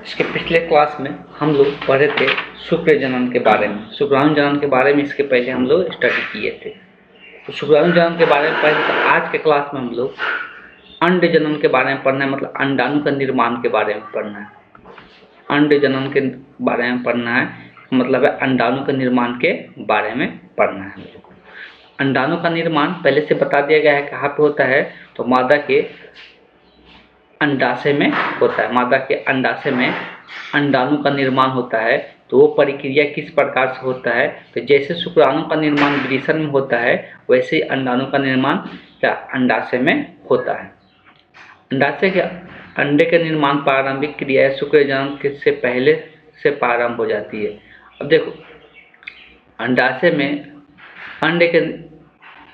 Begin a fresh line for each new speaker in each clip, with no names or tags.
इसके पिछले क्लास में हम लोग पढ़े थे शुक्र जनन के बारे में। शुक्राणु जनन के बारे में इसके पहले हम लोग स्टडी किए थे। तो शुक्राणु जनन के बारे में पढ़े तो आज के क्लास में हम लोग अंड जनन के बारे में पढ़ना है, मतलब अंडाणु का निर्माण के बारे में पढ़ना है। अंड जनन के बारे में पढ़ना है, मतलब है अंडाणु के निर्माण के बारे में पढ़ना है हम लोग। अंडाणु का निर्माण पहले से बता दिया गया है कहाँ पे होता है, तो मादा के अंडाशय में होता है। मादा के अंडाशय में अंडाणु का निर्माण होता है। तो वो प्रक्रिया किस प्रकार से होता है, तो जैसे शुक्राणु का निर्माण वृषण में होता है वैसे ही अंडाणु का निर्माण क्या अंडाशय में होता है। अंडाशय के अंडे के निर्माण प्रारंभिक क्रिया शुक्र जनन से पहले से प्रारंभ हो जाती है। अब देखो, अंडाशय में अंडे के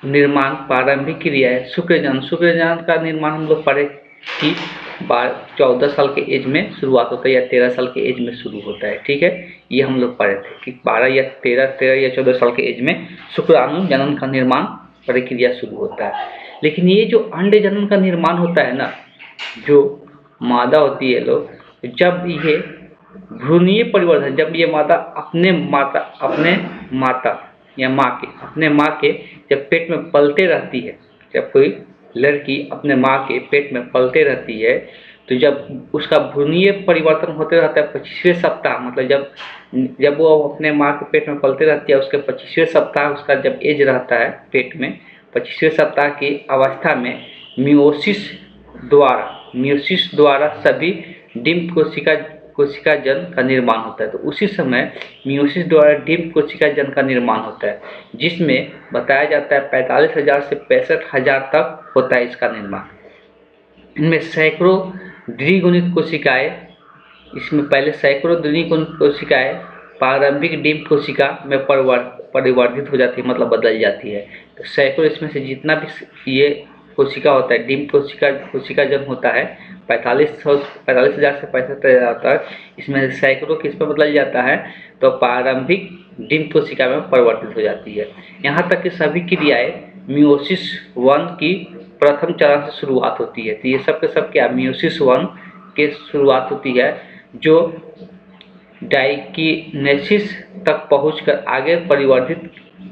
निर्माण प्रारंभिक क्रिया है शुक्र जनन। शुक्र जनन का निर्माण हम लोग पढ़े कि 14 साल के एज में शुरुआत होता है या 13 साल के एज में शुरू होता है। ठीक है, ये हम लोग पढ़े थे कि 12 या 14 साल के एज में शुक्राणु जनन का निर्माण प्रक्रिया शुरू होता है। लेकिन ये जो अंडे जनन का निर्माण होता है ना, जो मादा होती है लोग, जब ये भ्रूणीय परिवर्धन, जब ये मादा अपने माँ के जब पेट में पलते रहती है, जब कोई लड़की अपने माँ के पेट में पलते रहती है, तो जब उसका भ्रूणीय परिवर्तन होते रहता है 25वें सप्ताह, मतलब जब वो अपने माँ के पेट में पलते रहती है उसके 25वें सप्ताह उसका जब एज रहता है पेट में, 25वें सप्ताह की अवस्था में मियोसिस द्वारा सभी डिम्ब कोशिका जन का निर्माण होता है। तो उसी समय मियोसिस द्वारा डिम्ब कोशिका जन का निर्माण होता है, जिसमें बताया जाता है 45,000 से 65,000 तक होता है इसका निर्माण। इनमें सैकड़ों द्विगुणित कोशिकाएं, इसमें पहले सैकड़ों द्विगुणित कोशिकाएं प्रारंभिक डिम्ब कोशिका में परिवर्तित हो जाती है, मतलब बदल जाती है। तो सैकड़ों, इसमें से जितना भी ये कोशिका होता है, डिम्ब कोशिका जन होता है 45,000 से 65,000 तक, इसमें सैकड़ों किस पर बदल जाता है, तो प्रारंभिक डिम्ब कोशिका में परिवर्तित हो जाती है। यहाँ तक कि सभी क्रियाएं मियोसिस 1 की प्रथम चरण से शुरुआत होती है। तो ये सब के सब क्या मियोसिस 1 के शुरुआत होती है, जो डाइकिनेसिस तक पहुंचकर आगे परिवर्तित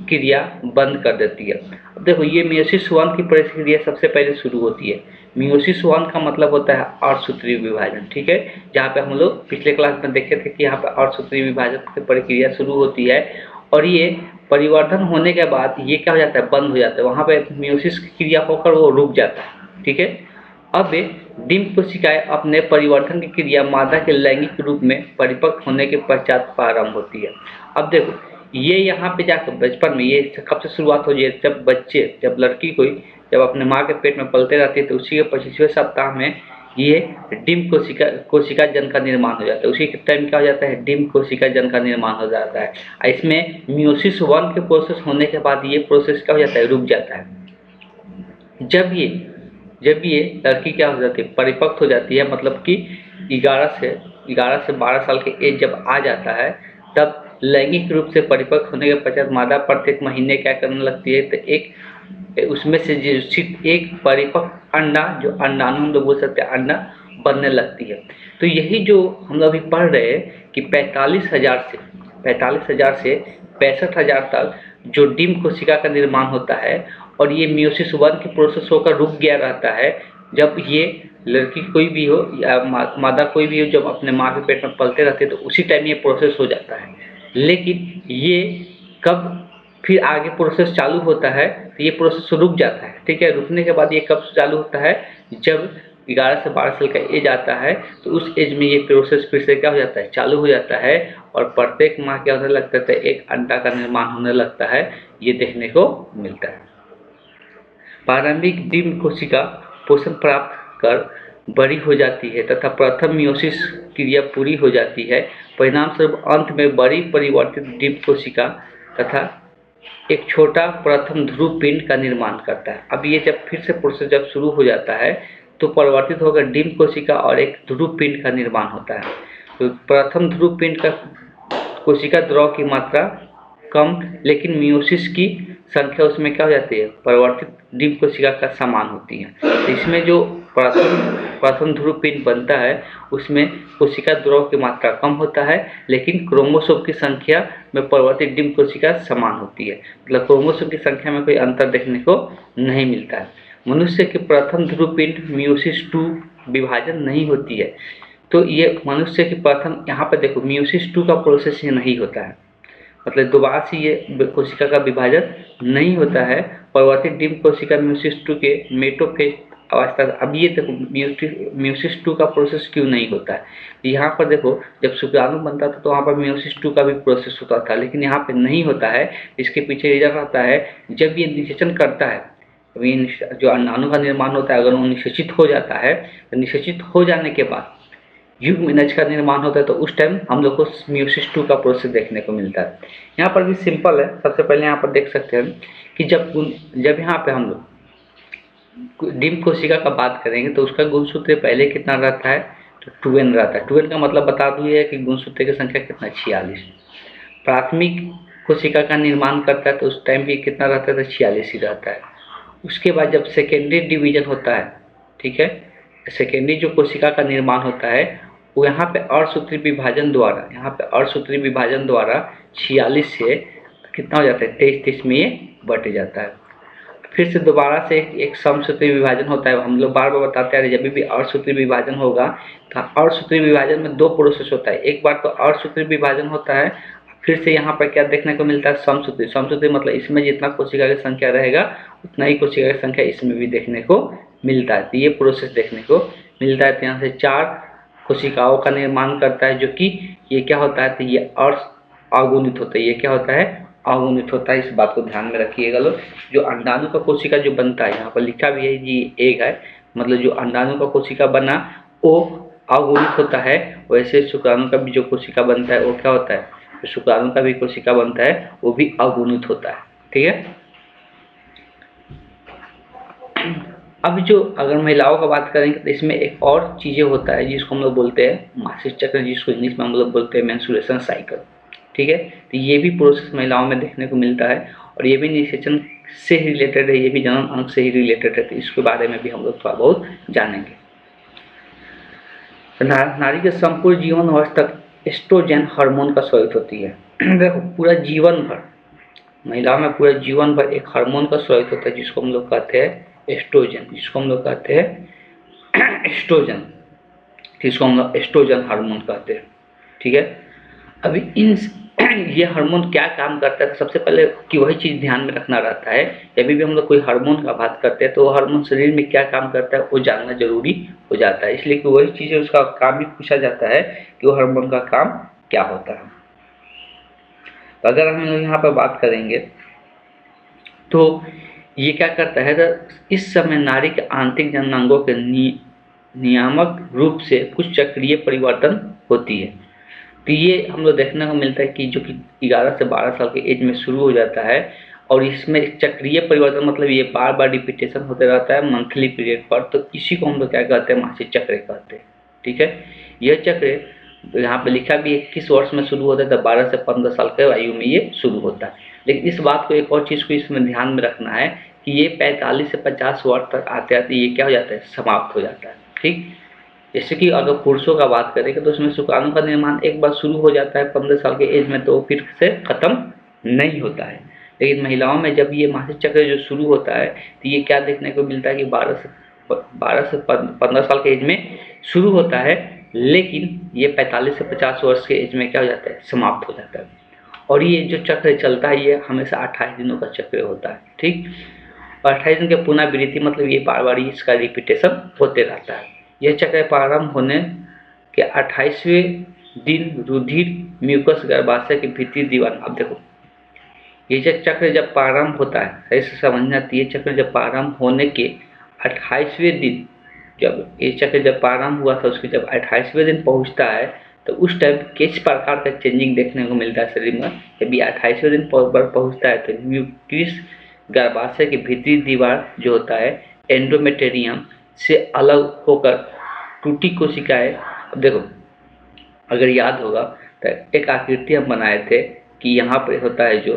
क्रिया बंद कर देती है। अब देखो, ये मियोसिस 1 की प्रक्रिया सबसे पहले शुरू होती है। मियोसिस 1 का मतलब होता है अर्धसूत्रीय विभाजन। ठीक है, जहाँ पे हम लोग पिछले क्लास में देखे थे कि यहाँ पे अर्धसूत्रीय विभाजन की प्रक्रिया शुरू होती है, और ये परिवर्तन होने के बाद ये क्या हो जाता है, बंद हो जाता है। वहाँ पे मियोसिस की क्रिया होकर वो रुक जाता है। ठीक है, अब डिम्ब कोशिकाएं अपने परिवर्तन की क्रिया मादा के लैंगिक रूप में परिपक्व होने के पश्चात प्रारंभ होती है। अब देखो, ये यहाँ पे जाकर बचपन में ये कब से शुरुआत हो जाए, जब लड़की जब अपने माँ के पेट में पलते रहती है, तो उसी के 25वें सप्ताह में ये डिम्ब कोशिका जन का निर्माण हो जाता है। उसी के टाइम क्या हो जाता है, डिम्ब कोशिका जन का निर्माण हो जाता है। इसमें मियोसिस 1 के प्रोसेस होने के बाद ये प्रोसेस क्या हो जाता है, रुक जाता है। जब ये लड़की क्या हो जाती है, परिपक्व हो जाती है, मतलब कि 11 से 12 साल के एज जब आ जाता है, तब लैंगिक रूप से परिपक्व होने के पश्चात मादा प्रत्येक महीने क्या करने लगती है, तो उसमें से एक परिपक्व अंडा, जो अंडाणु हम लोग बोल सकते हैं, अंडा बनने लगती है। तो यही जो हम लोग अभी पढ़ रहे हैं कि 45,000 से 65,000 तक जो डिम्ब कोशिका का निर्माण होता है, और ये मियोसिस 1 की प्रोसेस होकर रुक गया रहता है। जब ये लड़की कोई भी हो या मादा कोई भी हो, जब अपने माँ के पेट में पलते रहते हैं, तो उसी टाइम ये प्रोसेस हो जाता है। लेकिन ये कब फिर आगे प्रोसेस चालू होता है, तो ये प्रोसेस रुक जाता है। ठीक है, रुकने के बाद ये कब चालू होता है, जब 11 से 12 साल का एज आता है, तो उस एज में ये प्रोसेस फिर से क्या हो जाता है, चालू हो जाता है, और प्रत्येक माह क्या होने लगता है, एक अंडा का निर्माण होने लगता है। ये देखने को मिलता है। प्रारंभिक डिम्ब कोशिका पोषण प्राप्त कर बड़ी हो जाती है तथा प्रथम मियोसिस क्रिया पूरी हो जाती है। परिणाम स्वरूप अंत में बड़ी परिवर्तित डिम्ब कोशिका तथा एक छोटा प्रथम ध्रुव पिंड का निर्माण करता है। अब ये जब फिर से प्रोसेस जब शुरू हो जाता है, तो परिवर्तित होकर डिम्ब कोशिका और एक ध्रुव पिंड का निर्माण होता है। तो प्रथम ध्रुव पिंड का कोशिका द्रव की मात्रा कम, लेकिन मियोसिस की संख्या उसमें क्या हो जाती है, परिवर्तित डिम्ब कोशिका का समान होती है। तो इसमें जो प्रथम ध्रुव पिंड बनता है उसमें कोशिका द्रव की मात्रा कम होता है, लेकिन क्रोमोसोम की संख्या में परिवर्तित डिम्ब कोशिका समान होती है। मतलब क्रोमोसोम की संख्या में कोई अंतर देखने को नहीं मिलता है। मनुष्य के प्रथम ध्रुव पिंड मियोसिस 2 विभाजन नहीं होती है। तो ये मनुष्य की प्रथम, यहाँ पर देखो मियोसिस 2 का प्रोसेस ये नहीं होता है, मतलब दोबारा से ये कोशिका का विभाजन नहीं होता है। परिवर्तित डिम्ब कोशिका मियोसिस 2 के मेटोफेज अवस्था। अब ये देखो मियोसिस 2 का प्रोसेस क्यों नहीं होता है। यहाँ पर देखो जब शुक्राणु बनता था तो वहाँ पर मियोसिस 2 का भी प्रोसेस होता था, लेकिन यहाँ पे नहीं होता है। इसके पीछे रीजन रहता है, जब ये निषेचन करता है, जो अंडाणु का निर्माण होता है, अगर वो निषेचित हो जाता है तो निषेचित हो जाने के बाद युग्मनज का निर्माण होता है, तो उस टाइम हम लोग को मियोसिस 2 का प्रोसेस देखने को मिलता है। यहाँ पर भी सिंपल है। सबसे पहले यहाँ पर देख सकते हैं कि जब यहाँ पे हम लोग डिम्ब कोशिका का बात करेंगे तो उसका गुणसूत्र पहले कितना रहता है, तो 2n रहता है। 2n का मतलब बता दूँ है कि गुणसूत्र की संख्या कितना, 46। प्राथमिक कोशिका का निर्माण करता है तो उस टाइम भी कितना रहता है, तो 46 ही रहता है। उसके बाद जब सेकेंडरी डिवीजन होता है, ठीक है, सेकेंडरी जो कोशिका का निर्माण होता है वो यहाँ पे अर्धसूत्री विभाजन द्वारा, यहाँ पे अर्धसूत्री विभाजन द्वारा 46 से कितना हो जाता है, 23 में ये बट जाता है। फिर से दोबारा से एक समसूत्री विभाजन होता है। हम लोग बार बार बताते हैं जब भी अर्धसूत्री विभाजन होगा तो अर्धसूत्री विभाजन में 2 प्रोसेस होता है। एक बार तो अर्धसूत्री विभाजन होता है, फिर से यहाँ पर क्या देखने को मिलता है, समसूत्री। समसूत्री मतलब इसमें जितना कोशिका की संख्या रहेगा उतना ही कोशिका की संख्या इसमें भी देखने को मिलता है। तो ये प्रोसेस देखने को मिलता है। तो यहाँ से 4 कोशिकाओं का निर्माण करता है, जो कि ये क्या होता है, तो ये अगुणित होता है। ये क्या होता है, अगुणित होता है। इस बात को ध्यान में रखिएगा लोग। जो अंडाणु का कोशिका जो बनता है, यहाँ पर लिखा भी है जी एक है, मतलब जो अंडाणु का कोशिका बना वो अगुणित होता है। वैसे शुक्राणु का भी जो कोशिका बनता है वो क्या होता है, तो शुक्राणु का भी कोशिका बनता है वो भी अगुणित होता है। ठीक है। अब जो अगर महिलाओं का बात करेंगे तो इसमें एक और चीज़ें होता है जिसको हम लोग बोलते हैं मासिक चक्र, जिसको इंग्लिश में हम लोग बोलते हैं मेंस्ट्रुएशन साइकिल। ठीक है। तो ये भी प्रोसेस महिलाओं में देखने को मिलता है और ये भी निषेचन से ही रिलेटेड है, ये भी जनन अंग से ही रिलेटेड है। तो इसके बारे में भी हम लोग थोड़ा बहुत जानेंगे। नारी के संपूर्ण जीवन वर्ष तक एस्ट्रोजन हार्मोन का स्रावित होती है। देखो पूरा जीवन भर महिलाओं में पूरा जीवन भर एक हार्मोन का स्रावित होता है जिसको हम लोग कहते हैं एस्ट्रोजन, जिसको हम लोग कहते हैं एस्ट्रोजन, जिसको हम लोग एस्ट्रोजन हार्मोन कहते हैं। ठीक है। अभी ये हार्मोन क्या काम करता है, सबसे पहले कि वही चीज़ ध्यान में रखना रहता है। जब भी हम लोग कोई हार्मोन का बात करते हैं तो वो हार्मोन शरीर में क्या काम करता है वो जानना जरूरी हो जाता है, इसलिए कि वही चीज़ें उसका काम भी पूछा जाता है कि वो हार्मोन का काम क्या होता है। तो अगर हम लोग यहाँ पर बात करेंगे तो ये क्या करता है, तो इस समय नारी के आंतरिक जननांगों के नियामक रूप से कुछ चक्रीय परिवर्तन होती है। तो ये हम लोग देखने को मिलता है कि जो कि 11 से 12 साल के एज में शुरू हो जाता है और इसमें चक्रीय परिवर्तन मतलब ये बार बार रिपीटेशन होते रहता है मंथली पीरियड पर। तो इसी को हम लोग क्या कहते हैं, मासिक चक्र कहते हैं। ठीक है। यह चक्र यहाँ पे लिखा भी 21 वर्ष में शुरू होता है, तो 12 से 15 साल के आयु में ये शुरू होता है। लेकिन इस बात को एक और चीज़ को इसमें ध्यान में रखना है कि ये 45 से 50 वर्ष तक आते आते ये क्या हो जाता है, समाप्त हो जाता है। ठीक। जैसे कि अगर पुरुषों का बात करें तो उसमें शुक्राणु का निर्माण एक बार शुरू हो जाता है 15 साल के एज में, तो फिर से खत्म नहीं होता है। लेकिन महिलाओं में जब ये मासिक चक्र जो शुरू होता है तो ये क्या देखने को मिलता है कि 12 से 15 साल के एज में शुरू होता है, लेकिन ये 45 से 50 वर्ष के एज में क्या हो जाता है, समाप्त हो जाता है। और ये जो चक्र चलता है ये हमेशा 28 दिनों का चक्र होता है। ठीक। और 28 दिन के पुनरावृत्ति मतलब ये बार बार इसका रिपीटेशन होते रहता है। यह चक्र प्रारंभ होने के 28वें दिन रुधिर म्यूकस गर्भाशय के भीतरी दीवार। अब देखो ये चक्र जब प्रारंभ होता है, ऐसे समझना, ये चक्र जब प्रारंभ होने के 28वें दिन, जब ये चक्र जब प्रारंभ हुआ था उसके जब 28वें दिन पहुंचता है तो उस टाइम किस प्रकार का चेंजिंग देखने को मिलता है शरीर में। जब ये 28वें दिन पर पहुंचता है तो म्यूकस गर्भाशय की भीतरी दीवार जो होता है एंडोमेटेरियम से अलग होकर टूटी कोशिकाएं। अब देखो अगर याद होगा तो एक आकृति हम बनाए थे कि यहाँ पर होता है जो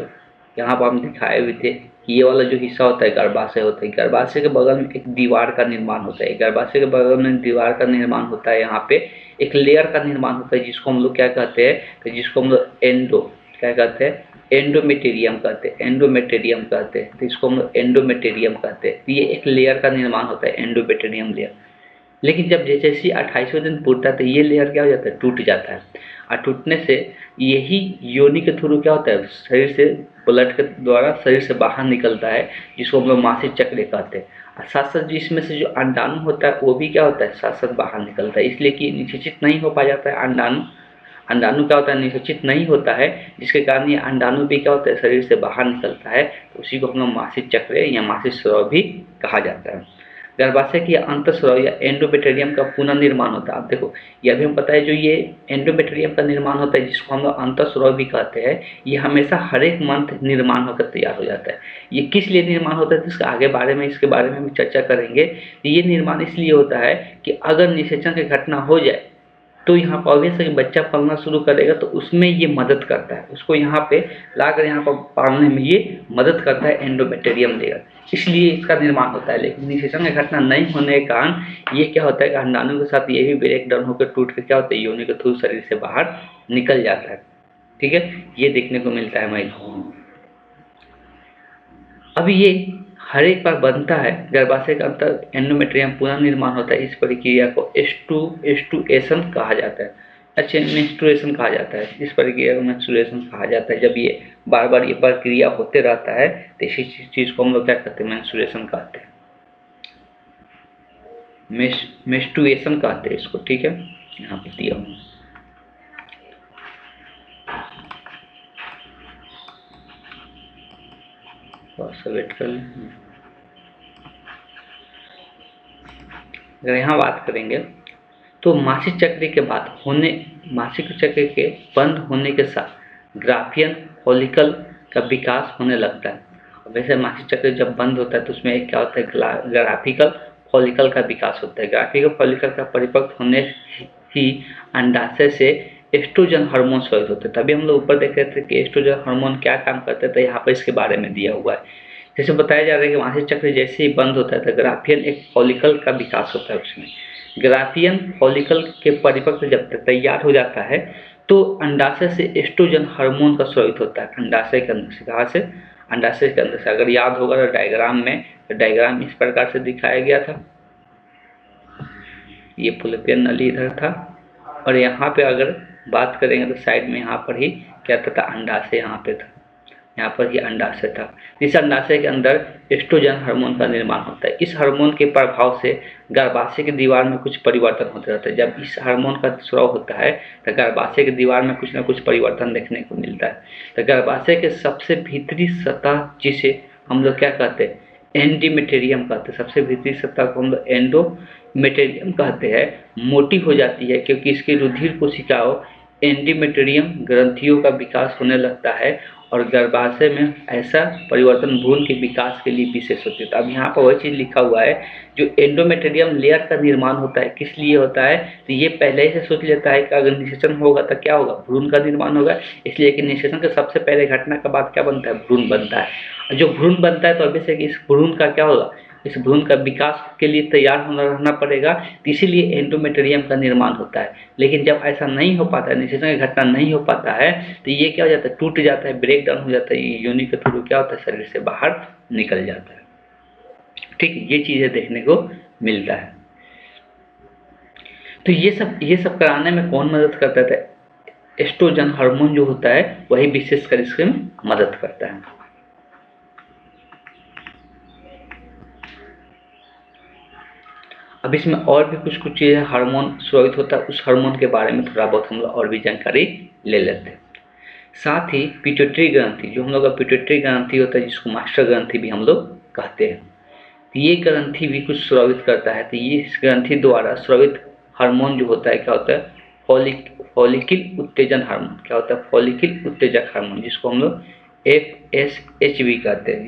यहाँ पर हम दिखाए हुए थे कि ये वाला जो हिस्सा होता है गर्भाशय होता है, गर्भाशय के बगल में एक दीवार का निर्माण होता है, गर्भाशय के बगल में दीवार का निर्माण होता है, यहाँ पे एक लेयर का निर्माण होता है जिसको हम लोग क्या कहते हैं, तो जिसको हम लोग क्या कहते हैं, एंडोमेटेरियम कहते हैं, एंडोमेटेरियम कहते हैं, तो इसको हम लोग एंडोमेटेरियम कहते हैं। तो ये एक लेयर का निर्माण होता है, एंडोमेटेरियम लेयर। लेकिन जब जैसे ही 28वें दिन पूरता है तो ये लेयर क्या हो जाता है, टूट जाता है, और टूटने से यही योनि के थ्रू क्या होता है, शरीर से ब्लड के द्वारा शरीर से बाहर निकलता है, जिसको हम लोग मासिक चक्र कहते हैं। और साथ साथ जिसमें से जो अंडाणु होता है वो भी क्या होता है, साथ साथ बाहर निकलता है, इसलिए कि निषेचित नहीं हो पा जाता है अंडाणु। अंडाणु क्या होता है, निषेचित नहीं होता है, जिसके कारण ये अंडाणु भी क्या होता है, शरीर से बाहर निकलता है, तो उसी को हम लोग मासिक चक्र या मासिक स्राव भी कहा जाता है। गर्भाशय की अंतःस्राव या एंडोमेटेरियम का पुनर्निर्माण होता है। आप देखो, यह भी हम पता है, जो ये एंडोमेटेरियम का निर्माण होता है जिसको हम लोग अंतःस्राव भी कहते हैं, ये हमेशा हर एक मंथ निर्माण होकर तैयार हो जाता है। ये किस लिए निर्माण होता है, इसके आगे इसके बारे में भी चर्चा करेंगे। ये निर्माण इसलिए होता है कि अगर निषेचन की घटना हो जाए तो यहाँ पर ऑब्वियस है कि बच्चा पलना शुरू करेगा, तो उसमें ये मदद करता है, उसको यहाँ पे लाकर यहाँ पर पालने में ये मदद करता है एंडोमेटेरियम लेयर, इसलिए इसका निर्माण होता है। लेकिन निषेचन की घटना नहीं होने के कारण ये क्या होता है कि अंडाणु के साथ ये भी ब्रेक डाउन होकर टूट कर क्या होता है, योनि के थ्रू शरीर से बाहर निकल जाता है। ठीक है, ये देखने को मिलता है महिलाओं में। अभी ये हर एक बार बनता है, गर्भाशय के अंतर एंडोमेट्रियम पुनर्निर्माण होता है। इस प्रक्रिया को एस्टुएशन कहा जाता है, अच्छा मेंस्ट्रुएशन कहा जाता है। इस प्रक्रिया को मेंस्ट्रुएशन कहा जाता है। जब ये बार बार ये प्रक्रिया होते रहता है तो इसी चीज को हम लोग क्या कहते हैं, मेंस्ट्रुएशन कहते हैं, मेंस्ट्रुएशन कहते हैं इसको। ठीक है, यहाँ पे दिया हूँ। वेट कर लें। अगर यहाँ बात करेंगे तो मासिक चक्र के बाद मासिक चक्र के बंद होने के साथ ग्राफियन फॉलिकल का विकास होने लगता है। वैसे मासिक चक्र जब बंद होता है तो उसमें एक क्या होता है, ग्राफिकल फॉलिकल का विकास होता है। ग्राफिकल फॉलिकल का परिपक्व होने ही अंडाशय से एस्ट्रोजन हार्मोन स्रावित होते हैं। तभी हम लोग ऊपर देख रहे थे कि एस्ट्रोजन हार्मोन क्या काम करते हैं, तो यहाँ पर इसके बारे में दिया हुआ है। जैसे बताया जा रहा है कि मासिक चक्र जैसे ही बंद होता है तो ग्राफियन एक फॉलिकल का विकास होता है। उसमें ग्राफियन फॉलिकल के परिपक्व जब तक तैयार हो जाता है तो अंडाशय से एस्ट्रोजन हार्मोन का स्रावित होता है। अंडाशय के अंदर से, कहाँ से, अंडाशय के अंदर से। अगर याद होगा तो डायग्राम इस प्रकार से दिखाया गया था। ये फुलपियन नली इधर था और यहाँ पे अगर बात करेंगे तो साइड में यहाँ पर ही क्या था, अंडाशय यहाँ पे था, यहाँ पर ये अंडाशय था। इस अंडाशय के अंदर एस्ट्रोजन हार्मोन का निर्माण होता है। इस हार्मोन के प्रभाव से गर्भाशय की दीवार में कुछ परिवर्तन होते रहता है। जब इस हार्मोन का स्राव होता है तो गर्भाशय की दीवार में कुछ ना कुछ परिवर्तन देखने को मिलता है। तो गर्भाशय के सबसे भीतरी सतह जिसे हम लोग क्या कहते हैं, एंडोमेटेरियम कहते हैं, सबसे भीतरी सतह को हम लोग एंडोमेटेरियम कहते हैं, मोटी हो जाती है क्योंकि इसकी रुधिर कोशिकाओं एंडोमेटेरियम ग्रंथियों का विकास होने लगता है और गर्भाशय में ऐसा परिवर्तन भ्रूण के विकास के लिए विशेष होती है। तो अब यहाँ पर वही चीज़ लिखा हुआ है, जो एंडोमेटेरियम लेयर का निर्माण होता है किस लिए होता है, तो ये पहले ही से सोच लेता है कि अगर निषेचन होगा तो क्या होगा, भ्रूण का निर्माण होगा। इसलिए कि निषेचन के सबसे पहले घटना के बाद क्या बनता है, भ्रूण बनता है। जो भ्रूण बनता है तो अवश्य कि इस भ्रूण का क्या होगा, इस भ्रूण का विकास के लिए तैयार होना रहना पड़ेगा, तो इसीलिए एंडोमेटेरियम का निर्माण होता है। लेकिन जब ऐसा नहीं हो पाता है, निषेचन की घटना नहीं हो पाता है, तो ये क्या हो जाता है, टूट जाता है, ब्रेक डाउन हो जाता है, योनि के थ्रू क्या होता है, शरीर से बाहर निकल जाता है। ठीक है, ये चीजें देखने को मिलता है। तो ये सब कराने में कौन मदद करता है, एस्ट्रोजन हार्मोन जो होता है वही विशेषकर इसमें मदद करता है। अब इसमें और भी कुछ चीज़ें हार्मोन स्रावित होता है, उस हार्मोन के बारे में थोड़ा बहुत हम लोग और भी जानकारी ले लेते हैं। साथ ही पिट्यूटरी ग्रंथि, जो हम लोग का पिट्यूटरी ग्रंथि होता है, जिसको मास्टर ग्रंथि भी हम लोग कहते हैं, तो ये ग्रंथि भी कुछ स्रावित करता है। तो ये इस ग्रंथि द्वारा स्रावित हार्मोन जो होता है क्या होता है, फॉलिकल उत्तेजन हार्मोन। क्या होता है, फॉलिकल उत्तेजक हार्मोन, जिसको हम लोग FSHB कहते हैं,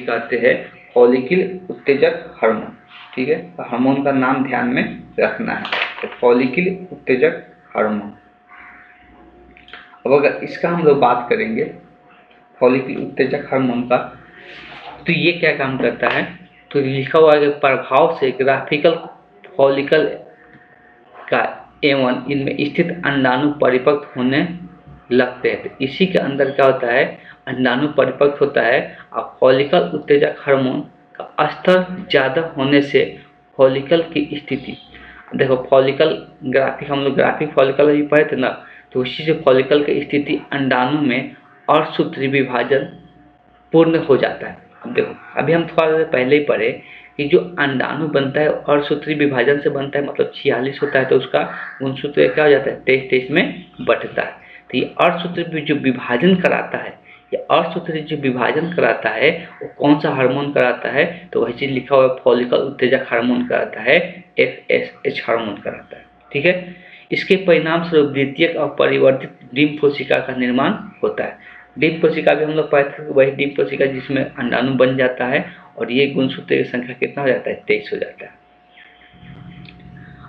कहते हैं, फॉलिकल उत्तेजक हार्मोन। ठीक है, तो हार्मोन का नाम ध्यान में रखना है, तो फॉलिकल उत्तेजक हार्मोन। अब अगर इसका हम लोग बात करेंगे फॉलिकल उत्तेजक हार्मोन का। तो ये क्या काम करता है, तो लिखा हुआ है प्रभाव से ग्राफिकल फॉलिकल का एवं इनमें स्थित अंडाणु परिपक्व होने लगते हैं। तो इसी के अंदर क्या होता है, अंडाणु परिपक्व होता है और फॉलिकल उत्तेजक हार्मोन का स्तर ज़्यादा होने से फॉलिकल की स्थिति, देखो फॉलिकल ग्राफिक, हम लोग ग्राफिक फॉलिकल भी पढ़े थे ना, तो उसी से फॉलिकल की स्थिति अंडाणु में अर्धसूत्री विभाजन पूर्ण हो जाता है। अब देखो, अभी हम थोड़ा देर पहले ही पढ़े कि जो अंडाणु बनता है अर्धसूत्री विभाजन से बनता है, मतलब 46 होता है, तो उसका गुणसूत्र क्या हो जाता है, 23 में बंटता है। तो ये अर्धसूत्री जो विभाजन कराता है, ये अर्धसूत्री जो विभाजन कराता है वो कौन सा हार्मोन कराता है, तो वही चीज लिखा हुआ है फॉलिकल उत्तेजक हार्मोन कराता है, FSH हार्मोन कराता है। ठीक है, इसके परिणाम स्वरूप द्वितीयक और परिवर्तित डिम्ब कोशिका का निर्माण होता है। डिम्ब कोशिका भी हम लोग पाए थे, वही डिम्ब कोशिका जिसमें अंडाणु बन जाता है और ये गुणसूत्र की संख्या कितना हो जाता है, 23 हो जाता है।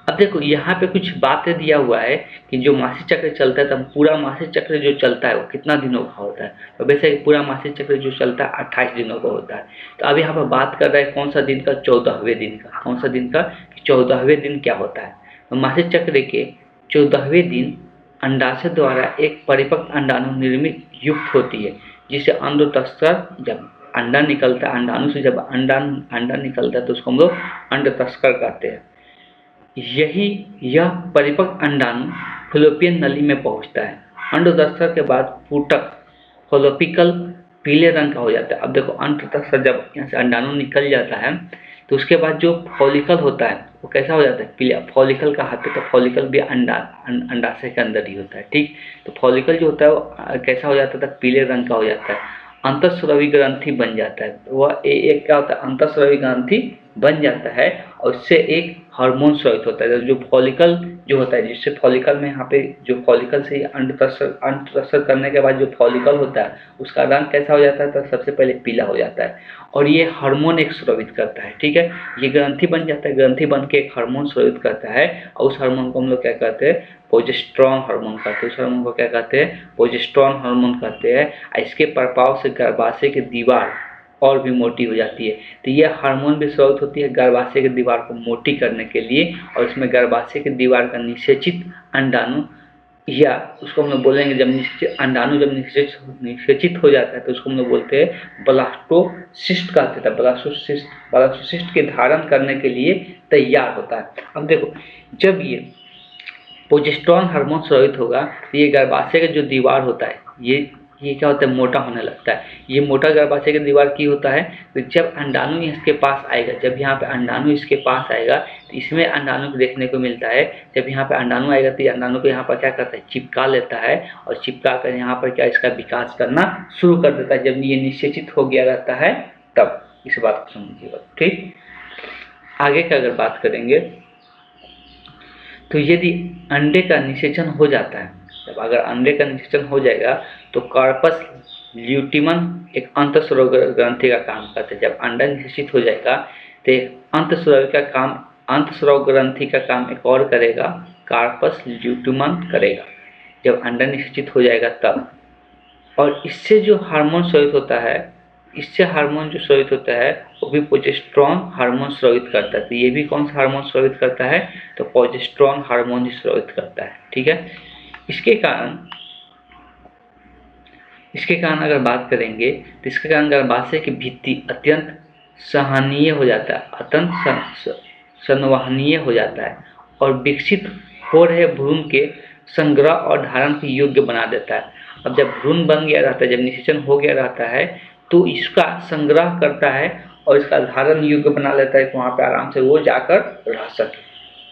अब देखो यहाँ पे कुछ बातें दिया हुआ है कि जो मासिक चक्र चलता है, तब पूरा मासिक चक्र जो चलता है वो कितना दिनों का होता है, तो वैसे पूरा मासिक चक्र जो चलता है 28 दिनों का होता है। तो अब यहाँ पर बात कर रहा है कौन सा दिन का, 14वें दिन का। कौन सा दिन का, 14वें दिन क्या होता है, तो मासिक चक्र के 14वें दिन अंडाशय द्वारा एक परिपक्व अंडाणु निर्मित युक्त होती है, जिसे अंडोतस्कर, जब अंडा निकलता है अंडाणु से, जब अंडा निकलता है तो उसको हम लोग अंडतस्कर कहते हैं। यह परिपक्व अंडाणु फलोपियन नली में पहुंचता है। अंडोतस्कर के बाद फूटक फॉलोपिकल पीले रंग का हो जाता है। अब देखो अंडतस्कर जब यहाँ से अंडाणु निकल जाता है तो उसके बाद जो फॉलिकल होता है वो कैसा हो जाता है, पीला। फॉलिकल का हाथ है तो फॉलिकल भी अंडाशय के अंदर ही होता है। ठीक, तो फॉलिकल जो होता है वो कैसा हो जाता था, पीले रंग का हो जाता है। अंतःस्रावी ग्रंथि बन जाता है, वह एक क्या होता है, अंतःस्रावी ग्रंथि बन जाता है और उससे एक हार्मोन स्रावित होता है। जो फॉलिकल जो होता है, जिससे फॉलिकल में यहाँ पे जो फॉलिकल से अंडतस्कर करने के बाद जो फॉलिकल होता है उसका रंग कैसा हो जाता है, तो सबसे पहले पीला हो जाता है और ये हार्मोन एक स्रावित करता है। ठीक है, ये ग्रंथि बन जाता है, ग्रंथि बन के एक हार्मोन स्रावित करता है और उस हार्मोन को हम लोग क्या कहते हैं, प्रोजेस्टेरॉन हार्मोन कहते हैं। उस हार्मोन को क्या कहते हैं, प्रोजेस्टेरॉन हार्मोन कहते हैं। इसके प्रभाव से गर्भाशय की दीवार और भी मोटी हो जाती है। तो यह हार्मोन भी स्रावित होती है गर्भाशय की दीवार को मोटी करने के लिए, और इसमें गर्भाशय की दीवार का निषेचित अंडाणु, या उसको हम लोग बोलेंगे जब अंडाणु जब निषेचित हो जाता है तो उसको हम लोग बोलते हैं ब्लास्टोसिस्ट कहते हैं। ब्लास्टोसिस्ट के धारण करने के लिए तैयार होता है। अब देखो, जब ये प्रोजेस्टेरॉन हार्मोन स्रावित होगा तो ये गर्भाशय का जो दीवार होता है ये क्या होता है, मोटा होने लगता है। ये मोटा गर्भाशय की दीवार की होता है, तो जब अंडाणु इसके पास आएगा, जब यहाँ पे अंडाणु इसके पास आएगा तो इसमें अंडाणु को देखने को मिलता है। जब यहाँ पे अंडाणु आएगा तो अंडाणु को यहाँ पर क्या करता है, चिपका लेता है और चिपका कर यहाँ पर क्या इसका विकास करना शुरू कर देता है। जब ये निषेचित हो गया रहता है तब, इस बात को समझिएगा। ठीक, आगे का अगर बात करेंगे तो यदि अंडे का निषेचन हो जाता है, जब अगर अंडे का निषेचन हो जाएगा तो कार्पस ल्यूटिमन एक अंतःस्राव ग्रंथि का काम करता है। जब अंडा निषेचित हो जाएगा तो अंतःस्राव ग्रंथि का काम एक और करेगा, कार्पस ल्यूटिमन करेगा जब अंडा निषेचित हो जाएगा तब। और इससे जो हार्मोन स्रावित होता है, इससे हार्मोन जो स्रावित होता है वो भी प्रोजेस्टेरॉन हार्मोन स्रावित करता है। तो ये भी कौन सा हार्मोन स्रावित करता है, तो प्रोजेस्टेरॉन हार्मोन ही स्रावित करता है। ठीक है, इसके कारण अगर बात करेंगे तो इसके कारण गर्भाशय की भित्ति अत्यंत सहनीय हो जाता है, अत्यंत संवहनीय हो जाता है और विकसित हो रहे भ्रूण के संग्रह और धारण के योग्य बना देता है। अब जब भ्रूण बन गया रहता है, जब निषेचन हो गया रहता है तो इसका संग्रह करता है और इसका धारण योग्य बना लेता है, वहाँ पे आराम से वो जाकर रह सके।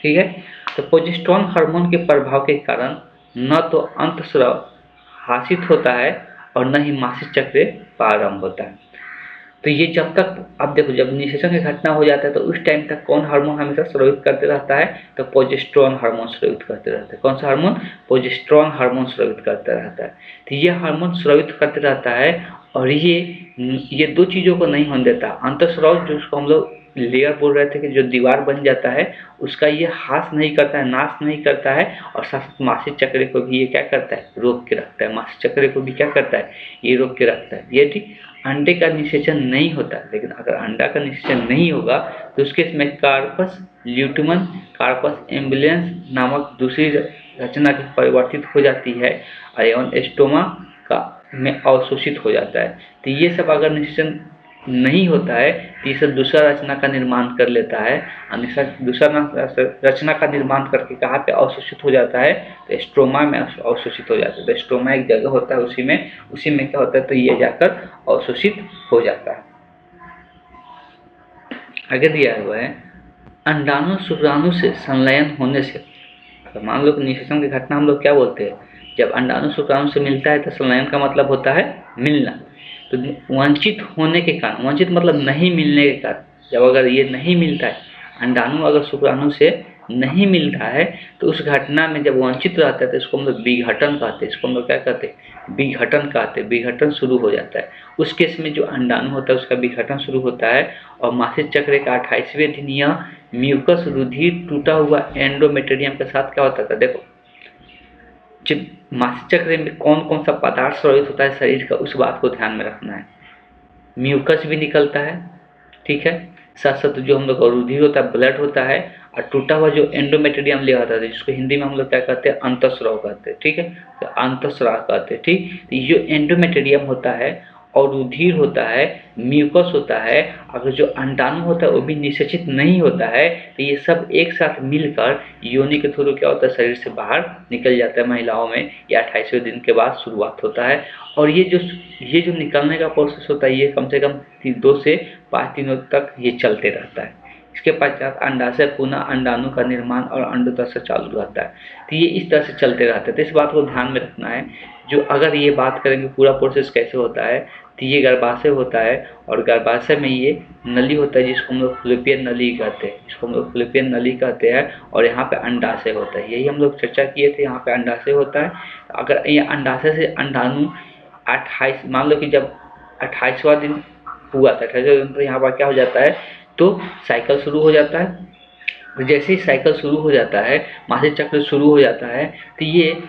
ठीक है, तो प्रोजेस्टेरॉन हार्मोन के प्रभाव के कारण न तो अंतःस्राव हासिल होता है और न ही मासिक चक्र प्रारंभ होता है। तो ये जब तक, अब देखो, जब निषेचन की घटना हो जाता है तो उस टाइम तक कौन हार्मोन हमेशा स्रावित करते रहता है, तो प्रोजेस्टेरॉन हार्मोन स्रावित करते रहता है। कौन सा हार्मोन, प्रोजेस्टेरॉन हार्मोन स्रावित करता रहता है। तो यह हार्मोन स्रावित करते रहता है और ये दो चीज़ों को नहीं होने देता। अंतःस्राव जिसको हम लोग लेयर बोल रहे थे कि जो दीवार बन जाता है, उसका ये ह्रास नहीं करता है, नाश नहीं करता है, और साथ साथ मासिक चक्र को भी ये क्या करता है, रोक के रखता है। मासिक चक्र को भी क्या करता है, ये रोक के रखता है। यदि अंडे का निषेचन नहीं होता, लेकिन अगर अंडा का निषेचन नहीं होगा तो उसके इसमें कार्पस ल्यूटिमम, कार्पस एम्बुलेंस नामक दूसरी रचना की परिवर्तित हो जाती है एवं स्टोमा का में अवशोषित हो जाता है। तो ये सब अगर निषेचन नहीं होता है तो ये सब दूसरा रचना का निर्माण कर लेता है। दूसरा रचना का निर्माण करके कहाँ पे अवशोषित हो जाता है, तो स्ट्रोमा में अवशोषित हो जाता है। तो स्ट्रोमा एक जगह होता है, उसी में क्या होता है, तो ये जाकर अवशोषित हो जाता है। आगे दिया हुआ है, अंडाणु शुक्राणु से संलयन होने से, तो मान लो कि निषेचन की घटना हम लोग क्या बोलते हैं, जब अंडाणु शुक्राणु से मिलता है तो संलयन का मतलब होता है मिलना। तो वंचित होने के कारण, वंचित मतलब नहीं मिलने के कारण, जब अगर ये नहीं मिलता है, अंडाणु अगर शुक्राणु से नहीं मिलता है तो उस घटना में जब वंचित रहता है तो इसको हम लोग विघटन कहते हैं। इसको हम लोग क्या कहते हैं, विघटन कहते हैं। विघटन शुरू हो जाता है। उस केस में जो अंडाणु होता है उसका विघटन शुरू होता है और मासिक चक्र का 28वें दिन यह म्यूकस रुधिर टूटा हुआ एंडोमेटेरियम के साथ क्या होता था। देखो, जब मासिक चक्र में कौन कौन सा पदार्थ स्रावित होता है शरीर का, उस बात को ध्यान में रखना है। म्यूकस भी निकलता है, ठीक है, साथ साथ जो हम लोग का रुधिर होता है, ब्लड होता है, और टूटा हुआ जो एंडोमेटेरियम लिया होता है, जिसको हिंदी में हम लोग क्या कहते हैं, अंतःस्राव कहते हैं, ठीक है, तो अंतःस्राव कहते हैं, ठीक। तो ये जो एंडोमेटेरियम होता है और रुधिर होता है, म्यूकस होता है, अगर जो अंडाणु होता है वो भी निषेचित नहीं होता है, तो ये सब एक साथ मिलकर योनि के थ्रू क्या होता है, शरीर से बाहर निकल जाता है। महिलाओं में या 28वें दिन के बाद शुरुआत होता है। और ये जो निकलने का प्रोसेस होता है, ये कम से कम 2 से 5 दिनों तक ये चलते रहता है। इसके पश्चात अंडाशय पुनः अंडाणु का निर्माण और अंडोत्सर्जन चालू रहता है। तो ये इस तरह से चलते रहते हैं। तो इस बात को ध्यान में रखना है। जो अगर ये बात करेंगे पूरा प्रोसेस कैसे होता है, तो ये गर्भाशय होता है और गर्भाशय में ये नली होता है जिसको हम लोग फैलोपियन नली कहते हैं, और यहाँ पे अंडाशय होता है। यही हम लोग चर्चा किए थे, यहाँ पे अंडाशय होता है। अगर ये अंडाशय से अंडाणु 28, मान लो कि जब 28वां दिन हुआ था, 28वां दिन, तो यहाँ पर क्या हो जाता है, तो साइकिल शुरू हो जाता है। जैसे ही साइकिल शुरू हो जाता है, मासिक चक्र शुरू हो जाता है, तो ये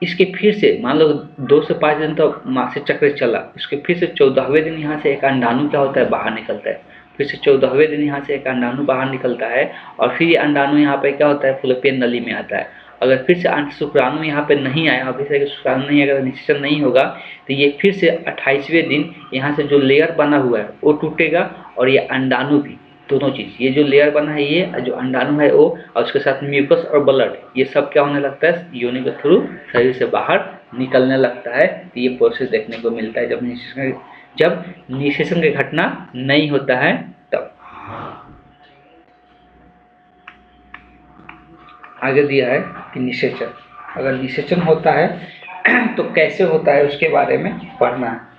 इसके फिर से मान लो 2 से 5 दिन तो मासिक चक्र चला, इसके फिर से 14वें दिन यहाँ से एक अंडाणु क्या होता है, बाहर निकलता है। फिर से 14वें दिन यहाँ से एक अंडाणु बाहर निकलता है और फिर ये अंडाणु यहाँ पे क्या होता है, फैलोपियन नली में आता है। अगर फिर से शुक्राणु यहाँ पे नहीं आया, अभी से शुक्राणु नहीं, अगर निषेचन नहीं होगा, तो ये फिर से 28वें दिन यहाँ से जो लेयर बना हुआ है वो टूटेगा और ये अंडाणु भी, दोनों चीज़, ये जो लेयर बना है ये, जो अंडाणु है वो, और उसके साथ म्यूकस और ब्लड, ये सब क्या होने लगता है, योनि के थ्रू शरीर से बाहर निकलने लगता है। तो ये प्रोसेस देखने को मिलता है जब निषेचन की घटना नहीं होता है तब। आगे दिया है कि निषेचन, अगर निषेचन होता है तो कैसे होता है उसके बारे में पढ़ना है।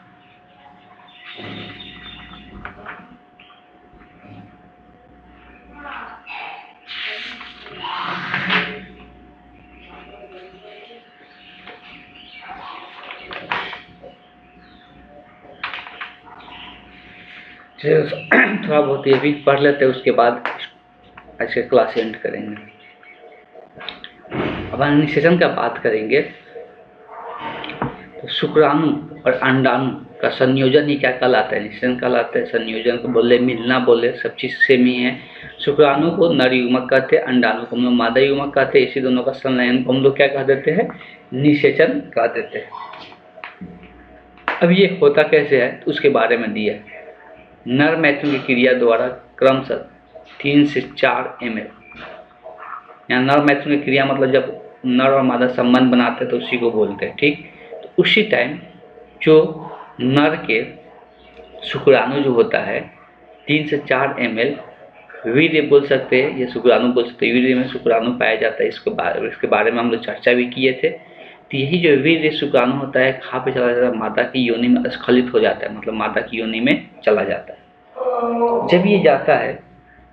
थोड़ा बहुत ये भी पढ़ लेते हैं, उसके बाद आज के क्लास एंड करेंगे। अब निषेचन का बात करेंगे तो शुक्राणु और अंडाणु का संयोजन ही क्या कहलाता है, निषेचन कहलाता है। संयोजन को बोले, मिलना बोले, सब चीज़ सेम ही है। शुक्राणु को नर युग्मक कहते हैं, अंडाणु को हम लोग मादा युग्मक कहते हैं। इसी दोनों का संलयन को हम लोग क्या कह देते हैं, निषेचन कह देते हैं। अब ये होता कैसे है तो उसके बारे में दिया है। नर मैथुन की क्रिया द्वारा क्रमशः 3 से 4 ml, यहाँ नर मैथुन की क्रिया मतलब जब नर और मादा संबंध बनाते हैं तो उसी को बोलते हैं, ठीक। तो उसी टाइम जो नर के शुक्राणु जो होता है 3 से 4 ml वीर्य बोल सकते हैं, ये शुक्राणु बोल सकते हैं। वीर्य में शुक्राणु पाया जाता है, इसके बारे में हम लोग चर्चा भी किए थे। तो यही जो वीर्य शुक्राणु होता है कहाँ पे चला जाता है, मादा की योनि में स्खलित हो जाता है, मतलब मादा की योनि में चला जाता है। जब ये जाता है,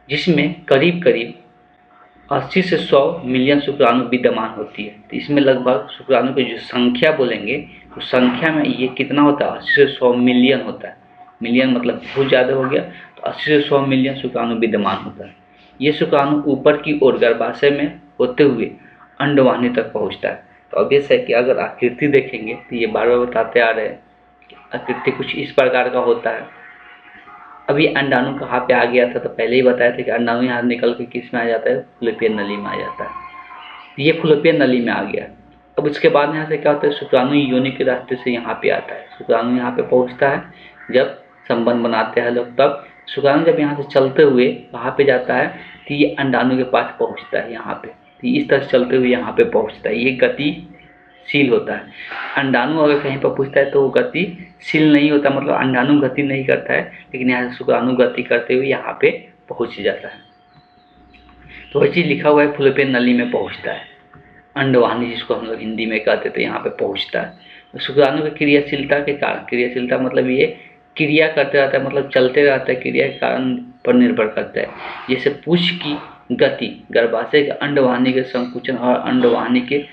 जिसमें करीब करीब 80 से 100 मिलियन शुक्राणु विद्यमान होती है, तो इसमें लगभग शुक्राणु की जो संख्या बोलेंगे तो संख्या में ये कितना होता है, 80 से 100 मिलियन होता है। मिलियन मतलब बहुत ज़्यादा हो गया, तो 80 से 100 मिलियन शुक्राणु विद्यमान होता है। ये शुक्राणु ऊपर की ओर गर्भाशय में होते हुए अंडवाहिनी तक पहुंचता है। तो ऑब्वियस है कि अगर आकृति देखेंगे तो ये बार बार बताते आ रहे हैं कि आकृति कुछ इस प्रकार का होता है। अभी अंडाणु कहाँ पे आ गया था, तो पहले ही बताया था कि अंडाणु यहाँ निकल के किस में आ जाता है, फुलोपियन नली में आ जाता है। ये फुलोपियन नली में आ गया। अब उसके बाद यहाँ से क्या होता है, शुक्राणु योनि के रास्ते से यहाँ पे आता है। शुक्राणु यहाँ पे पहुँचता है, जब संबंध बनाते हैं लोग तब शुक्राणु जब यहाँ से चलते हुए वहाँ पे जाता है तो ये अंडाणु के पास पहुँचता है यहाँ पे। तो इस तरह से चलते हुए यहाँ पे पहुँचता है। ये गतिशील होता है। अंडाणु अगर कहीं पर पूछता है तो वो गतिशील नहीं होता, मतलब अंडाणु गति नहीं करता है, लेकिन यहाँ से शुक्राणु गति करते हुए यहाँ पे पहुँच जाता है। तो वही चीज़ लिखा हुआ है, फुलोपियन नली में पहुँचता है। अंडवाहिनी जिसको हम लोग हिंदी में कहते थे, यहाँ पे पहुँचता है। शुक्राणु की क्रियाशीलता के कारण, क्रियाशीलता मतलब ये क्रिया करते रहता है, मतलब चलते रहता है, क्रिया के कारण पर निर्भर करता है। जैसे पूछ की गति, गर्भाशय के अंडवाहिनी के संकुचन और अंडवाहिनी के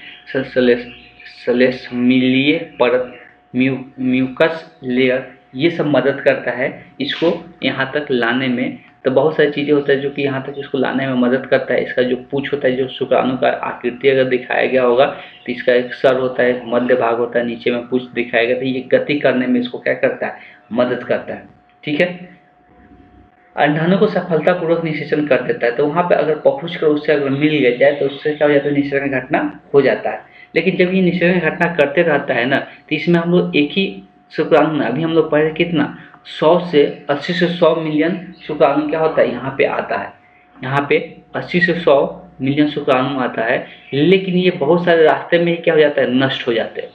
श्लेष्मलीय परत, म्यूकस लेयर, ये सब मदद करता है इसको यहाँ तक लाने में। तो बहुत सारी चीज़ें होता है जो कि यहाँ तक इसको लाने में मदद करता है। इसका जो पूछ होता है, जो शुक्राणु का आकृति अगर दिखाया गया होगा तो इसका एक सर होता है, एक मध्य भाग होता है, नीचे में पूछ दिखाया गया, तो ये गति करने में इसको क्या करता है, मदद करता है। ठीक है। अंडाणु को सफलतापूर्वक निषेचन कर देता है। तो वहाँ पे अगर पहुँच कर उससे अगर मिल गया जाए तो उससे क्या हो जाता है, निषेचन की घटना हो जाता है। लेकिन जब ये निषेचन की घटना करते रहता है ना, तो इसमें हम लोग एक ही शुक्राणु में, अभी हम लोग पढ़े कितना, 100 से 80 से 100 मिलियन शुक्राणु क्या होता है, यहाँ पे आता है। यहाँ पे 80 से 100 मिलियन शुक्राणु आता है, लेकिन ये बहुत सारे रास्ते में ही क्या हो जाता है, नष्ट हो जाते हैं।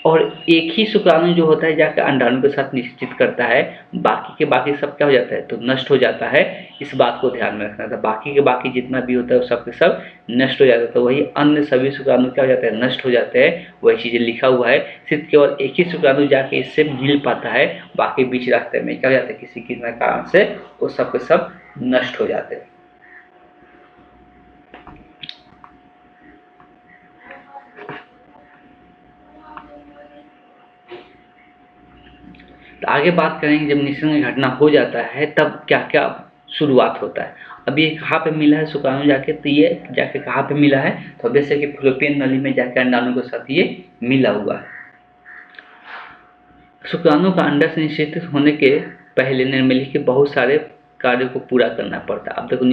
और एक ही शुक्राणु जो होता है जाकर अंडाणु के साथ निश्चित करता है, बाकी के बाकी सब क्या हो जाता है, तो नष्ट हो जाता है। इस बात को ध्यान में रखना था, बाकी के बाकी जितना भी होता है वो सब के सब नष्ट हो जाता है। तो वही अन्य सभी शुक्राणु क्या हो जाते हैं, नष्ट हो जाते हैं। वही चीज़ें लिखा हुआ है, सिर्फ केवल एक ही शुक्राणु जाके इससे मिल पाता है, बाकी बीच रास्ते में क्या हो जाता है, किसी किसी कारण से वो सब के सब नष्ट हो जाते हैं। तो आगे बात करेंगे, जब निषेचन की घटना हो जाता है तब क्या क्या शुरुआत होता है। अब ये कहाँ पे मिला है शुक्राणु जाके, तो ये जाके कहाँ पे मिला है, तो जैसे कि फुलोपियन नली में जाके अंडाणु के साथ ये मिला हुआ है। शुक्राणु का अंडा से निषेचित होने के पहले निर्मली के बहुत सारे कार्यों को पूरा करना पड़ता है। अब देखो,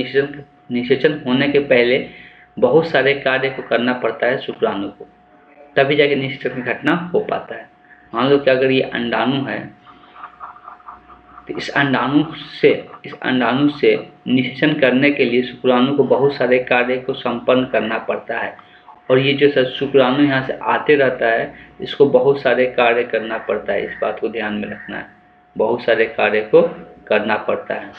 निषेचन होने के पहले बहुत सारे कार्य को करना पड़ता है शुक्राणु को, तभी जाके निषेचन की घटना हो पाता है। मान लो कि अगर ये अंडाणु है तो इस अंडाणु से निषेचन करने के लिए शुक्राणु को बहुत सारे कार्य को संपन्न करना पड़ता है। और ये जो शुक्राणु यहाँ से आते रहता है, इसको बहुत सारे कार्य करना पड़ता है। इस बात को ध्यान में रखना है, बहुत सारे कार्य को करना पड़ता है।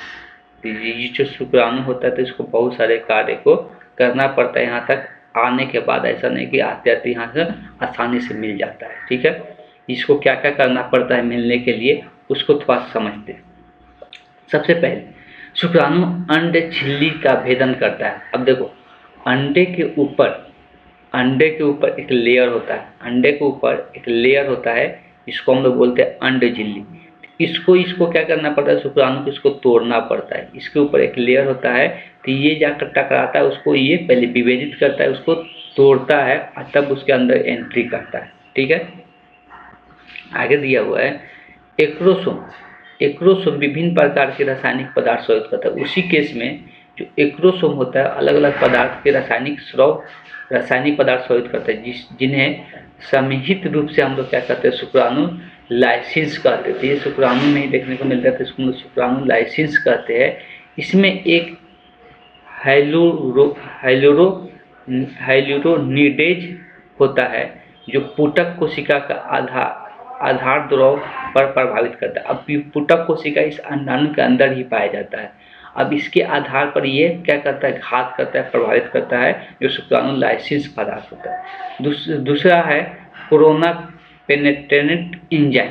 तो ये जो शुक्राणु होता है तो इसको बहुत सारे कार्य को करना पड़ता है यहाँ तक आने के बाद। ऐसा नहीं कि आते आते यहाँ से आसानी से मिल जाता है। ठीक है, इसको क्या क्या करना पड़ता है मिलने के लिए, उसको थोड़ा समझते हैं। सबसे पहले शुक्राणु अंडे झिल्ली का भेदन करता है। अब देखो, अंडे के ऊपर एक लेयर होता है, अंडे के ऊपर एक लेयर होता है, इसको हम लोग बोलते हैं अंड झिल्ली। इसको क्या करना पड़ता है, शुक्राणु को इसको तोड़ना पड़ता है। इसके ऊपर एक लेयर होता है, तो ये जाकर टकराता है, उसको ये पहले विभेदित करता है, उसको तोड़ता है, तब उसके अंदर एंट्री करता है। ठीक है, आगे दिया हुआ है एक्रोसोम विभिन्न प्रकार के रासायनिक पदार्थ स्रावित करता है। उसी केस में जो एक्रोसोम होता है, अलग अलग पदार्थ के रासायनिक पदार्थ स्रावित करता है, जिन्हें समिहित रूप से हम लोग क्या कहते हैं, शुक्राणु लाइसिन्स कहते थे। ये शुक्राणु में ही देखने को मिलता है, तो इसको हम लोग शुक्राणु लाइसिन्स कहते हैं। इसमें एक हाइल्यूरोनिडेज होता है जो पुटक कोशिका का आधार द्रव पर प्रभावित करता है। अब पुटक कोशिका इस अंडाणु के अंदर ही पाया जाता है। अब इसके आधार पर ये क्या करता है, घात करता है, प्रभावित करता है, जो शुक्राणु लाइसिन्स पदार्थ होता है। दूसरा है कोरोना पेनेट्रेंट एंजाइम।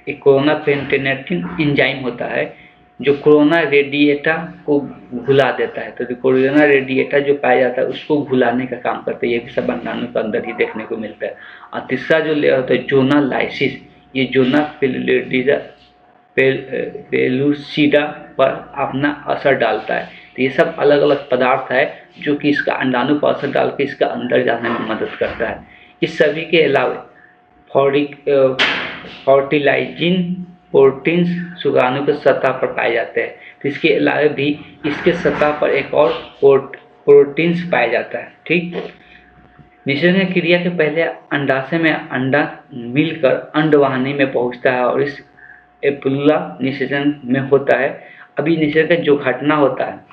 एक कोरोना पेनेट्रेंट एंजाइम होता है, जो कोरोना रेडिएटा को घुला देता है। तो कोरोना रेडिएटा जो पाया जाता है उसको घुलाने का काम करता है। ये भी सब अंडाणु के अंदर ही देखने को मिलता है। और तीसरा जो लेयर होता है जोना लाइसिस, ये जोना पेलुसिडा पर अपना असर डालता है। तो ये सब अलग अलग पदार्थ है जो कि इसका अंडाणु पर असर डाल के इसका अंदर जाने में मदद करता है। इस सभी के अलावा फर्टिलाइजिंग प्रोटीन्स शुक्राणु के सतह पर पाए जाते हैं। तो इसके अलावा भी इसके सतह पर एक और प्रोटीन्स पाया जाता है। ठीक, निषेचन क्रिया के पहले अंडाशय में अंडा मिलकर अंडवाहिनी में पहुंचता है और इस एपुल्ला निषेचन में होता है। अभी निषेचन का जो घटना होता है,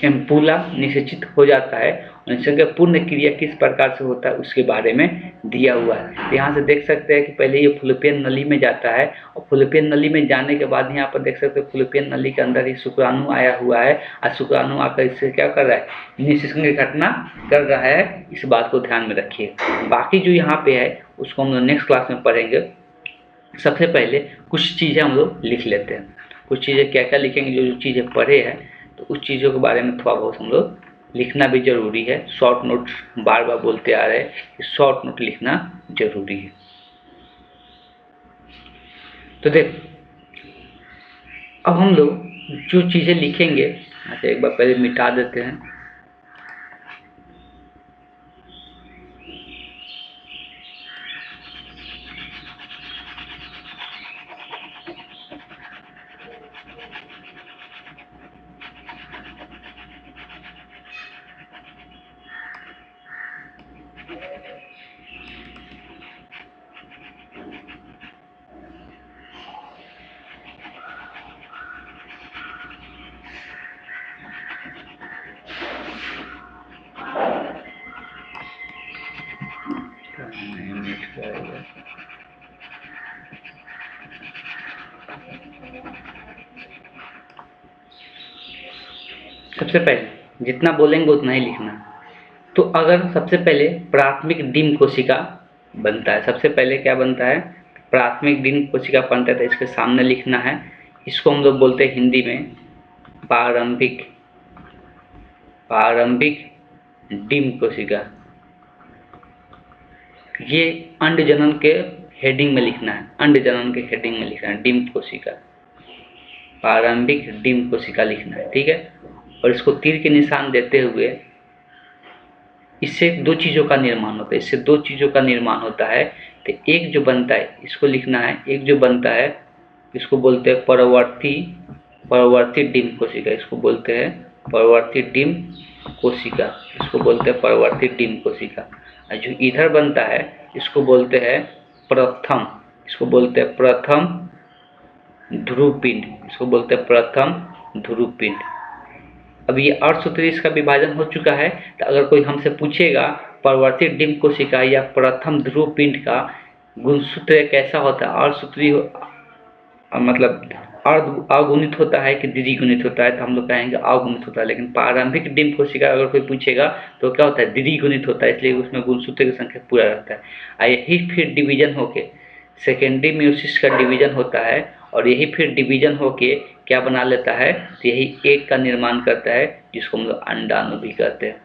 एम्पुला निषेचित हो जाता है। निषेचन का पूर्ण क्रिया किस प्रकार से होता है उसके बारे में दिया हुआ है। यहाँ से देख सकते हैं कि पहले ये फुलोपियन नली में जाता है और फुलोपियन नली में जाने के बाद यहाँ पर देख सकते हैं फुलोपियन नली के अंदर ही शुक्राणु आया हुआ है और शुक्राणु आकर इससे क्या कर रहा है, निषेचन की घटना कर रहा है। इस बात को ध्यान में रखिए। बाकी जो यहाँ पे है उसको हम लोग नेक्स्ट क्लास में पढ़ेंगे। सबसे पहले कुछ चीज़ें हम लोग लिख लेते हैं। कुछ चीज़ें क्या क्या लिखेंगे, जो जो चीज़ें पढ़े हैं तो उस चीज़ों के बारे में थोड़ा बहुत हम लोग लिखना भी जरूरी है। शॉर्ट नोट बार बार बोलते आ रहे हैं कि शॉर्ट नोट लिखना जरूरी है। तो देख, अब हम लोग जो चीज़ें लिखेंगे, अच्छा एक बार पहले मिटा देते हैं। सबसे पहले जितना बोलेंगे उतना ही लिखना। तो अगर सबसे पहले प्राथमिक डिम्ब कोशिका बनता है, सबसे पहले क्या बनता है, प्राथमिक डिम्ब कोशिका बनता है। तो इसके सामने लिखना है, इसको हम लोग बोलते हैं हिंदी में प्रारंभिक डिम्ब कोशिका। ये अंड जनन के हेडिंग में लिखना है, अंड जनन के हेडिंग में लिखना है डिम्ब कोशिका, प्रारंभिक डिम्ब कोशिका लिखना है। ठीक है, और इसको तीर के निशान देते हुए इससे दो चीज़ों का निर्माण होता है, इससे दो चीज़ों का निर्माण होता है। तो एक जो बनता है इसको लिखना है, एक जो बनता है इसको बोलते हैं परवर्ती डिम्ब कोशिका, इसको बोलते हैं परवर्ती डिम्ब कोशिका, इसको बोलते हैं परवर्ती डिम्ब कोशिका। और जो इधर बनता है इसको बोलते हैं प्रथम, इसको बोलते हैं प्रथम ध्रुवपिंड, इसको बोलते हैं प्रथम ध्रुवपिंड। अब ये अर्धसूत्री इसका विभाजन हो चुका है। तो अगर कोई हमसे पूछेगा परवर्ती डिम्ब कोशिका या प्रथम ध्रुवपिंड का गुणसूत्र कैसा होता है, अर्धसूत्री मतलब अगुणित होता है कि द्विगुणित होता है, तो हम लोग कहेंगे अगुणित होता है। लेकिन प्रारंभिक डिम्ब कोशिका अगर कोई पूछेगा तो क्या होता है, द्विगुणित होता है, इसलिए उसमें गुणसूत्र की संख्या पूरा रहता है। और यही फिर डिवीजन होके सेकेंडरी म्यूसिस का डिवीजन होता है और यही फिर डिवीजन होके क्या बना लेता है, तो यही एक का निर्माण करता है जिसको हम लोग अंडाणु भी कहते हैं,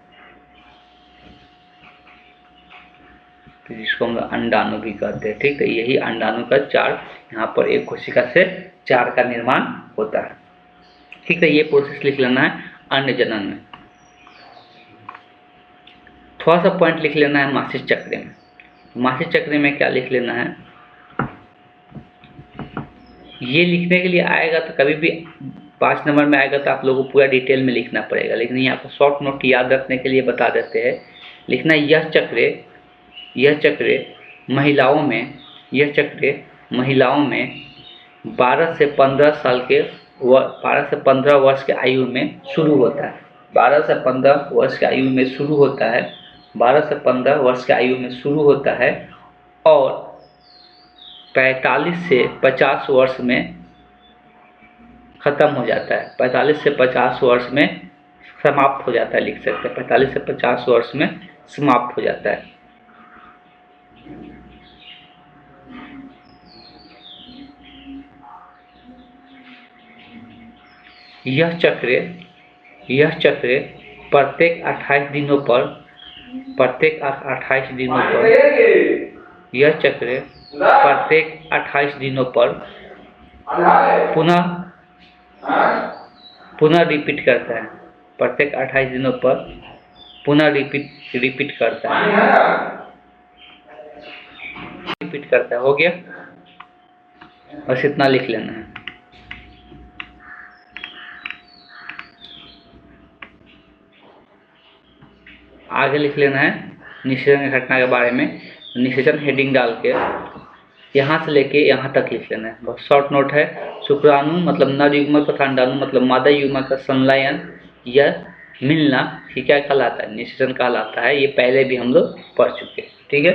तो जिसको हम लोग अंडाणु भी कहते हैं। ठीक है, यही अंडाणु का चार, यहाँ पर एक कोशिका से चार का निर्माण होता है। ठीक है, ये प्रोसेस लिख लेना है अंड जनन में। थोड़ा सा पॉइंट लिख लेना है मासिक चक्र में। मासिक चक्र में क्या लिख लेना है, ये लिखने के लिए आएगा तो कभी भी 5 नंबर में आएगा तो आप लोगों को पूरा डिटेल में लिखना पड़ेगा, लेकिन यहाँ पर शॉर्ट नोट याद रखने के लिए बता देते हैं। लिखना यह चक्र महिलाओं में, यह चक्र महिलाओं में 12 से 15 वर्ष के आयु में शुरू होता है। 12 से 15 वर्ष के आयु में शुरू होता है, 12 से 15 वर्ष के आयु में शुरू होता है और 45 से 50 वर्ष में खत्म हो जाता है। 45 से 50 वर्ष में समाप्त हो जाता है, लिख सकते हैं 45 से 50 वर्ष में समाप्त हो जाता है। यह चक्र प्रत्येक 28 दिनों पर यह चक्र प्रत्येक 28 दिनों पर पुनः रिपीट करता है। प्रत्येक 28 दिनों पर पुनः रिपीट करता है। हो गया, बस इतना लिख लेना है। आगे लिख लेना है निषेचन घटना के बारे में। निषेचन हेडिंग डाल के यहाँ से लेके यहाँ तक लिख लेना है। बहुत शॉर्ट नोट है। शुक्राणु मतलब नर युग्मक तथा अंडाणु मतलब मादा युग्मक का संलयन या मिलना ये क्या कहलाता है? निषेचन कहलाता है। ये पहले भी हम लोग पढ़ चुके हैं। ठीक है,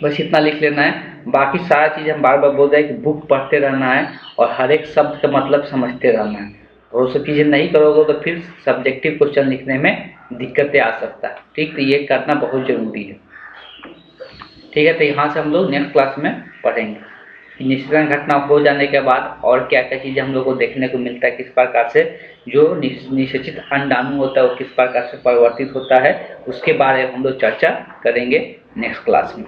बस इतना लिख लेना है। बाकी सारा चीज़ हम बार बार बोल रहे हैं कि बुक पढ़ते रहना है और हर एक शब्द का मतलब समझते रहना है। और वो सब चीज़ें नहीं करोगे तो फिर सब्जेक्टिव क्वेश्चन लिखने में दिक्कतें आ सकता है। ठीक, तो ये करना बहुत ज़रूरी है। ठीक है, तो यहाँ से हम लोग नेक्स्ट क्लास में पढ़ेंगे। निषेचन घटना हो जाने के बाद और क्या क्या चीज़ें हम लोग को देखने को मिलता है, किस प्रकार से जो निषेचित अंडाणु होता है वो किस प्रकार से परिवर्तित होता है, उसके बारे में हम लोग चर्चा करेंगे नेक्स्ट क्लास में।